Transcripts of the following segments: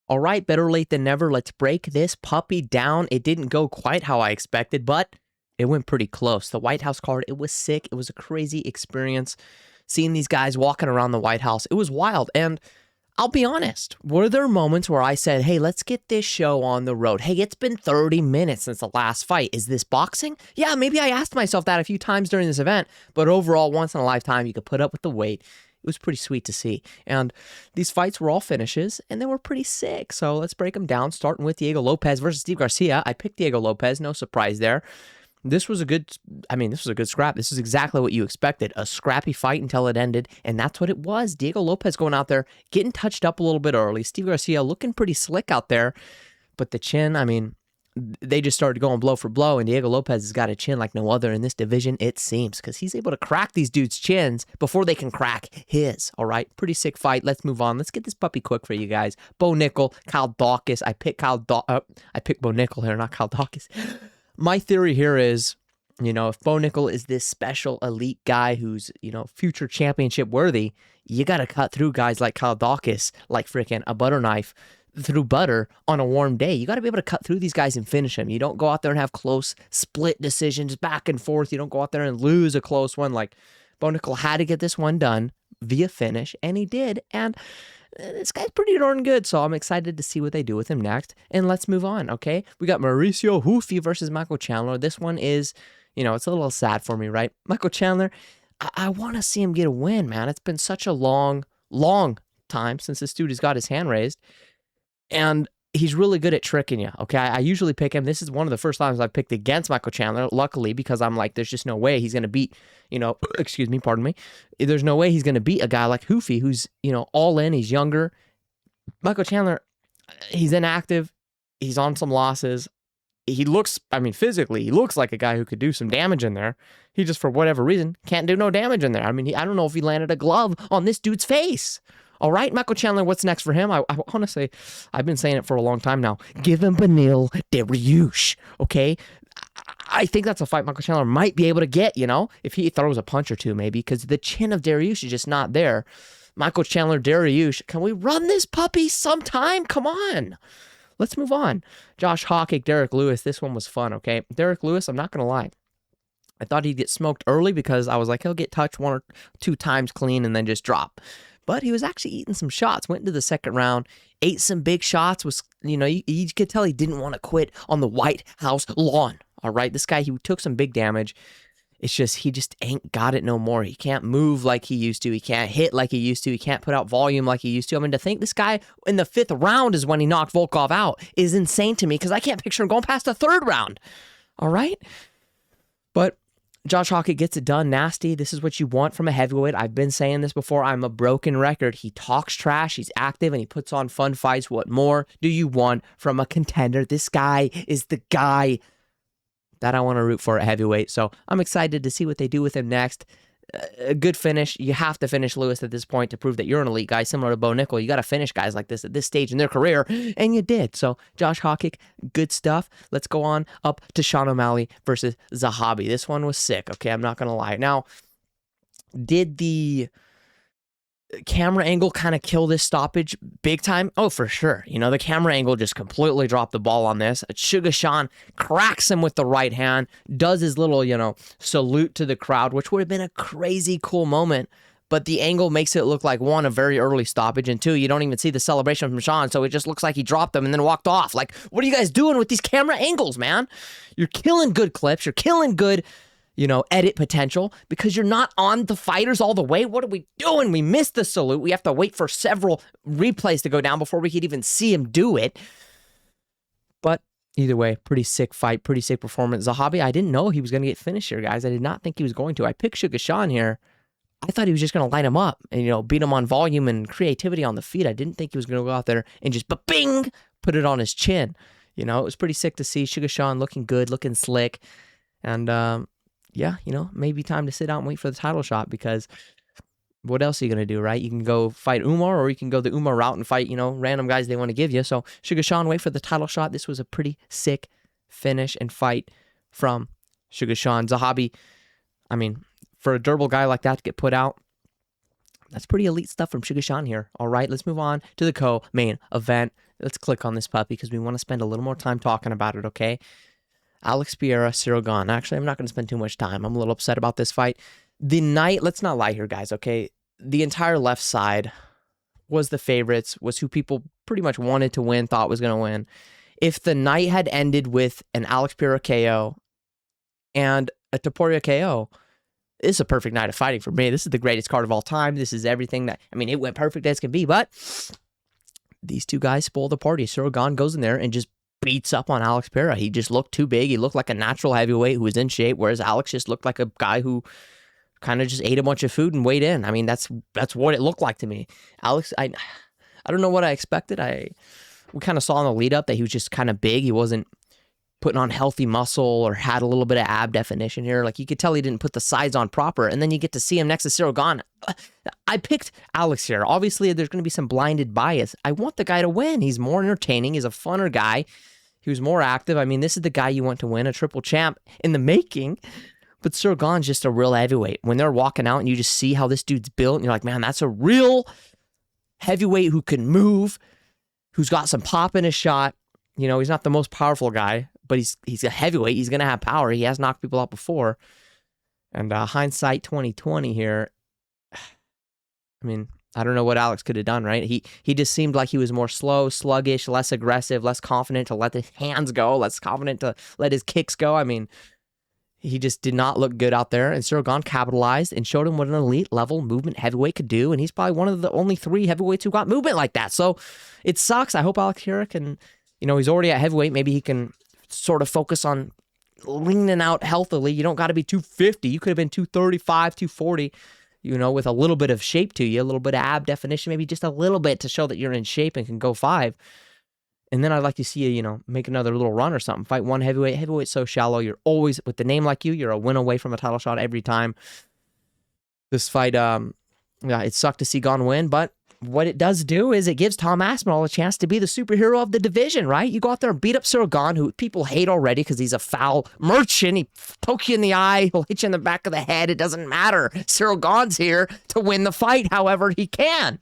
All right, better late than never. Let's break this puppy down. It didn't go quite how I expected, but it went pretty close. The White House card, it was sick. It was a crazy experience seeing these guys walking around the White House. It was wild. And I'll be honest, were there moments where I said, hey, let's get this show on the road? Hey, it's been 30 minutes since the last fight. Is this boxing? Yeah, maybe I asked myself that a few times during this event, but overall, once in a lifetime, you could put up with the wait. It was pretty sweet to see. And these fights were all finishes, and they were pretty sick. So let's break them down, starting with Diego Lopez versus Steve Garcia. I picked Diego Lopez, no surprise there. This was a good scrap. This is exactly what you expected. A scrappy fight until it ended, and that's what it was. Diego Lopez going out there, getting touched up a little bit early. Steve Garcia looking pretty slick out there, but the chin, they just started going blow for blow, and Diego Lopez has got a chin like no other in this division, it seems, because he's able to crack these dudes' chins before they can crack his, all right? Pretty sick fight. Let's move on. Let's get this puppy quick for you guys. Bo Nickel, Kyle Dawkins. I picked Bo Nickel here, not Kyle Dawkins. My theory here is, if Bo Nickel is this special elite guy who's, future championship worthy, you got to cut through guys like Kyle Dawkins, like freaking a butter knife through butter on a warm day. You got to be able to cut through these guys and finish them. You don't go out there and have close split decisions back and forth. You don't go out there and lose a close one. Like Bo Nickel had to get this one done via finish, and he did. And this guy's pretty darn good, so I'm excited to see what they do with him next. And let's move on, okay? We got Mauricio Hoofy versus Michael Chandler. This one is, it's a little sad for me, right? Michael Chandler, I want to see him get a win, man. It's been such a long time since this dude has got his hand raised. And he's really good at tricking you, okay? I usually pick him. This is one of the first times I've picked against Michael Chandler, luckily, because I'm like, there's just no way he's going to beat, pardon me. There's no way he's going to beat a guy like Hoofy, who's, all in, he's younger. Michael Chandler, he's inactive. He's on some losses. He looks, physically, he looks like a guy who could do some damage in there. He just, for whatever reason, can't do no damage in there. I don't know if he landed a glove on this dude's face. All right, Michael Chandler, what's next for him? I want to say, I've been saying it for a long time now. Give him Beneil Dariush, okay? I think that's a fight Michael Chandler might be able to get, if he throws a punch or two maybe, because the chin of Dariush is just not there. Michael Chandler, Dariush, can we run this puppy sometime? Come on. Let's move on. Josh Hawkick, Derek Lewis. This one was fun, okay? Derek Lewis, I'm not going to lie. I thought he'd get smoked early because I was like, he'll get touched one or two times clean and then just drop. But he was actually eating some shots, went into the second round, ate some big shots, you could tell he didn't want to quit on the White House lawn, all right? This guy, he took some big damage. It's just, he just ain't got it no more. He can't move like he used to. He can't hit like he used to. He can't put out volume like he used to. To think this guy in the fifth round is when he knocked Volkov out is insane to me because I can't picture him going past the third round, all right? But Josh Hawkitt gets it done. Nasty. This is what you want from a heavyweight. I've been saying this before. I'm a broken record. He talks trash. He's active and he puts on fun fights. What more do you want from a contender? This guy is the guy that I want to root for at heavyweight. So I'm excited to see what they do with him next. A good finish. You have to finish Lewis at this point to prove that you're an elite guy, similar to Bo Nickel. You got to finish guys like this at this stage in their career, and you did. So Josh Hawkick, good stuff. Let's go on up to Sean O'Malley versus Zahabi. This one was sick, okay? I'm not going to lie. Now, did the camera angle kind of kill this stoppage big time? Oh, for sure. The camera angle just completely dropped the ball on this. Sugar Sean cracks him with the right hand, does his little, salute to the crowd, which would have been a crazy cool moment. But the angle makes it look like, one, a very early stoppage, and two, you don't even see the celebration from Sean, so it just looks like he dropped him and then walked off. Like, what are you guys doing with these camera angles, man? You're killing good clips. You're killing good edit potential because you're not on the fighters all the way. What are we doing? We missed the salute. We have to wait for several replays to go down before we could even see him do it. But either way, pretty sick fight, pretty sick performance. Zahabi, I didn't know he was going to get finished here, guys. I did not think he was going to. I picked Sugar Sean here. I thought he was just going to light him up and, beat him on volume and creativity on the feet. I didn't think he was going to go out there and just ba-bing, put it on his chin. It was pretty sick to see Sugar Sean looking good, looking slick. And, yeah, maybe time to sit out and wait for the title shot because what else are you going to do, right? You can go fight Umar or you can go the Umar route and fight, random guys they want to give you. So Sugar Sean, wait for the title shot. This was a pretty sick finish and fight from Sugar Sean. Zahabi, for a durable guy like that to get put out, That's pretty elite stuff from Sugashan here. All right, let's move on to the co-main event. Let's click on this puppy because we want to spend a little more time talking about it, okay? Alex Pereira, Cyril Gane. Actually, I'm not going to spend too much time. I'm a little upset about this fight. The night, let's not lie here, guys, okay? The entire left side was the favorites, was who people pretty much wanted to win, thought was going to win. If the night had ended with an Alex Pereira KO and a Topuria KO, this is a perfect night of fighting for me. This is the greatest card of all time. This is everything that, I mean, it went perfect as can be, but these two guys spoil the party. Cyril Gane goes in there and just beats up on Alex Pereira. He just looked too big. He looked like a natural heavyweight who was in shape, whereas Alex just looked like a guy who kind of just ate a bunch of food and weighed in. I mean, that's what it looked like to me. Alex, I don't know what I expected. We kind of saw in the lead up that he was just kind of big. He wasn't putting on healthy muscle or had a little bit of ab definition here. Like, you could tell he didn't put the sides on proper, and then you get to see him next to Cyril Gane. I picked Alex here. Obviously, there's going to be some blinded bias. I want the guy to win. He's more entertaining. He's a funner guy. He was more active. I mean, this is the guy you want to win, a triple champ in the making. But Cyril Gane's just a real heavyweight. When they're walking out and you just see how this dude's built, and you're like, man, that's a real heavyweight who can move, who's got some pop in his shot. You know, he's not the most powerful guy, but he's a heavyweight. He's going to have power. He has knocked people out before. And hindsight 2020 here, I mean, I don't know what Alex could have done, right? He just seemed like he was more slow, sluggish, less aggressive, less confident to let his hands go, less confident to let his kicks go. I mean, he just did not look good out there. And Cyril Gane capitalized and showed him what an elite level movement heavyweight could do. And he's probably one of the only 3 heavyweights who got movement like that. So it sucks. I hope Alex Pereira can, you know, he's already at heavyweight. Maybe he can sort of focus on leaning out healthily. You don't got to be 250. You could have been 235, 240, you know, with a little bit of shape to you, a little bit of ab definition, maybe just a little bit to show that you're in shape and can go 5. And then I'd like to see you, you know, make another little run or something. Fight one heavyweight. Heavyweight's so shallow. You're always, with the name like you're a win away from a title shot every time. This fight, yeah, it sucked to see Gane win, but what it does do is it gives Tom Aspinall a chance to be the superhero of the division, right? You go out there and beat up Cyril Gane, who people hate already because he's a foul merchant. He poke you in the eye. He'll hit you in the back of the head. It doesn't matter. Cyril Gane's here to win the fight however he can.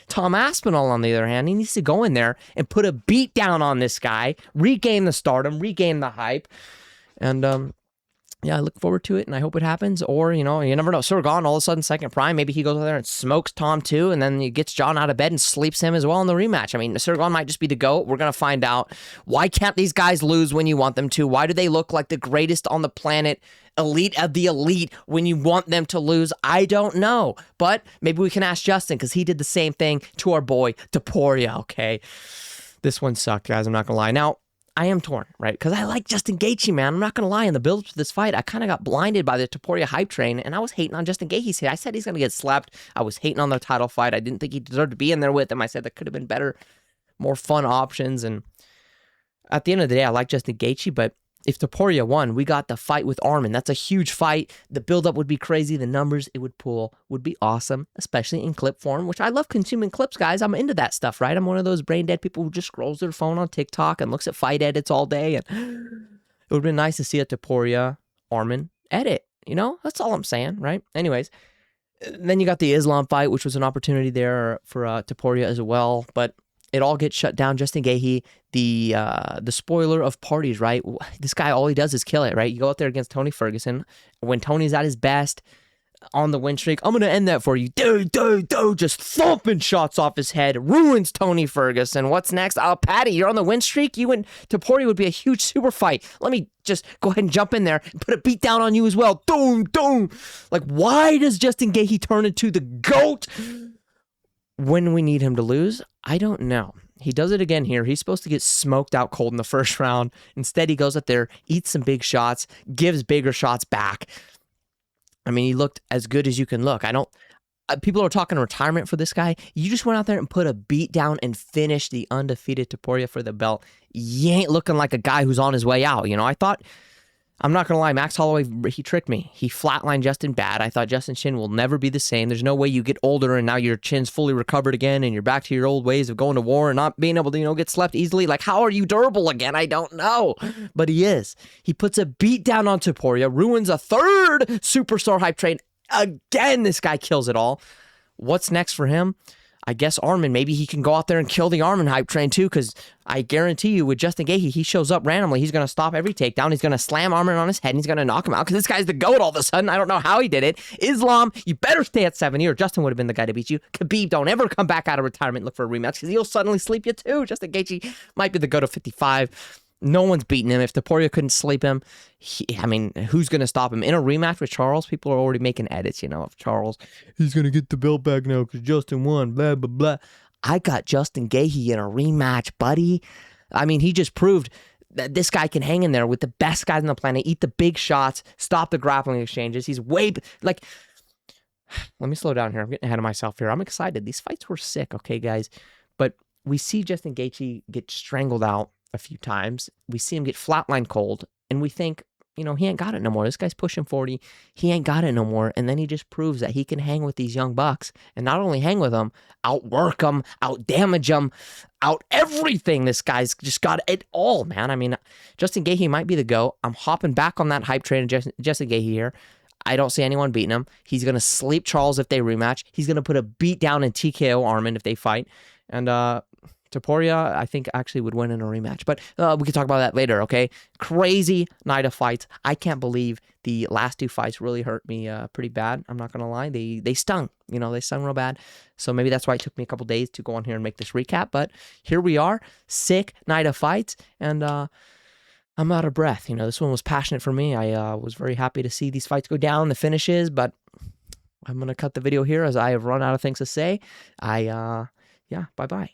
Tom Aspinall, on the other hand, he needs to go in there and put a beat down on this guy, regain the stardom, regain the hype. And, yeah, I look forward to it, and I hope it happens. Or, you know, you never know. Cyril Gane, all of a sudden, second prime, maybe he goes over there and smokes Tom too, and then he gets John out of bed and sleeps him as well in the rematch. I mean, Cyril Gane might just be the GOAT. We're going to find out. Why can't these guys lose when you want them to? Why do they look like the greatest on the planet, elite of the elite, when you want them to lose? I don't know. But maybe we can ask Justin, because he did the same thing to our boy Topuria, okay? This one sucked, guys. I'm not going to lie. Now, I am torn, right? Because I like Justin Gaethje, man. I'm not going to lie. In the build to this fight, I kind of got blinded by the Topuria hype train, and I was hating on Justin Gaethje's hit. I said he's going to get slapped. I was hating on the title fight. I didn't think he deserved to be in there with him. I said there could have been better, more fun options. And at the end of the day, I like Justin Gaethje, but if Topuria won, we got the fight with Arman. That's a huge fight. The buildup would be crazy. The numbers it would pull would be awesome, especially in clip form, which I love consuming clips, guys. I'm into that stuff, right? I'm one of those brain dead people who just scrolls their phone on TikTok and looks at fight edits all day. And it would have been nice to see a Topuria Arman edit. You know, that's all I'm saying, right? Anyways, then you got the Islam fight, which was an opportunity there for Topuria as well, but it all gets shut down. Justin Gaethje, the spoiler of parties, right? This guy, all he does is kill it, right? You go out there against Tony Ferguson. When Tony's at his best on the win streak, I'm going to end that for you. Just thumping shots off his head. Ruins Tony Ferguson. What's next? Oh, Patty, you're on the win streak? You and Topuria would be a huge super fight. Let me just go ahead and jump in there and put a beat down on you as well. Doom. Like, why does Justin Gaethje turn into the GOAT when we need him to lose? I don't know. He does it again here. He's supposed to get smoked out cold in the first round. Instead, he goes up there, eats some big shots, gives bigger shots back. I mean, he looked as good as you can look. People are talking retirement for this guy. You just went out there and put a beat down and finished the undefeated Topuria for the belt. You ain't looking like a guy who's on his way out. You know, I'm not going to lie, Max Holloway, he tricked me. He flatlined Justin bad. I thought Justin's chin will never be the same. There's no way you get older and now your chin's fully recovered again and you're back to your old ways of going to war and not being able to, you know, get slept easily. Like, how are you durable again? I don't know. But he is. He puts a beat down on Topuria, ruins a third superstar hype train. Again, this guy kills it all. what's next for him? I guess Armin, maybe he can go out there and kill the Armin hype train too, because I guarantee you with Justin Gaethje, he shows up randomly. He's going to stop every takedown. He's going to slam Armin on his head, and he's going to knock him out because this guy's the GOAT all of a sudden. I don't know how he did it. Islam, you better stay at 70, or Justin would have been the guy to beat you. Khabib, don't ever come back out of retirement and look for a rematch because he'll suddenly sleep you too. Justin Gaethje might be the GOAT of 55. No one's beating him. If Topuria couldn't sleep him, I mean, who's going to stop him? In a rematch with Charles, people are already making edits, you know, of Charles. He's going to get the belt back now because Justin won, blah, blah, blah. I got Justin Gaethje in a rematch, buddy. I mean, he just proved that this guy can hang in there with the best guys on the planet, eat the big shots, stop the grappling exchanges. He's way, like, let me slow down here. I'm getting ahead of myself here. I'm excited. These fights were sick, okay, guys? But we see Justin Gaethje get strangled out a few times. We see him get flatline cold, and we think, you know, he ain't got it no more. This guy's pushing 40. He ain't got it no more. And then he just proves that he can hang with these young bucks, and not only hang with them, outwork them, out damage them, out everything. This guy's just got it all, man. I mean, Justin Gaethje might be the GOAT. I'm hopping back on that hype train of Justin Gaethje here. I don't see anyone beating him. He's going to sleep Charles if they rematch. He's going to put a beat down and TKO Armin if they fight. And, Topuria, I think, actually would win in a rematch. But we can talk about that later, okay? Crazy night of fights. I can't believe the last two fights really hurt me pretty bad. I'm not going to lie. They stung. You know, they stung real bad. So maybe that's why it took me a couple days to go on here and make this recap. But here we are. Sick night of fights. And I'm out of breath. You know, this one was passionate for me. I was very happy to see these fights go down, the finishes. But I'm going to cut the video here as I have run out of things to say. Yeah, bye-bye.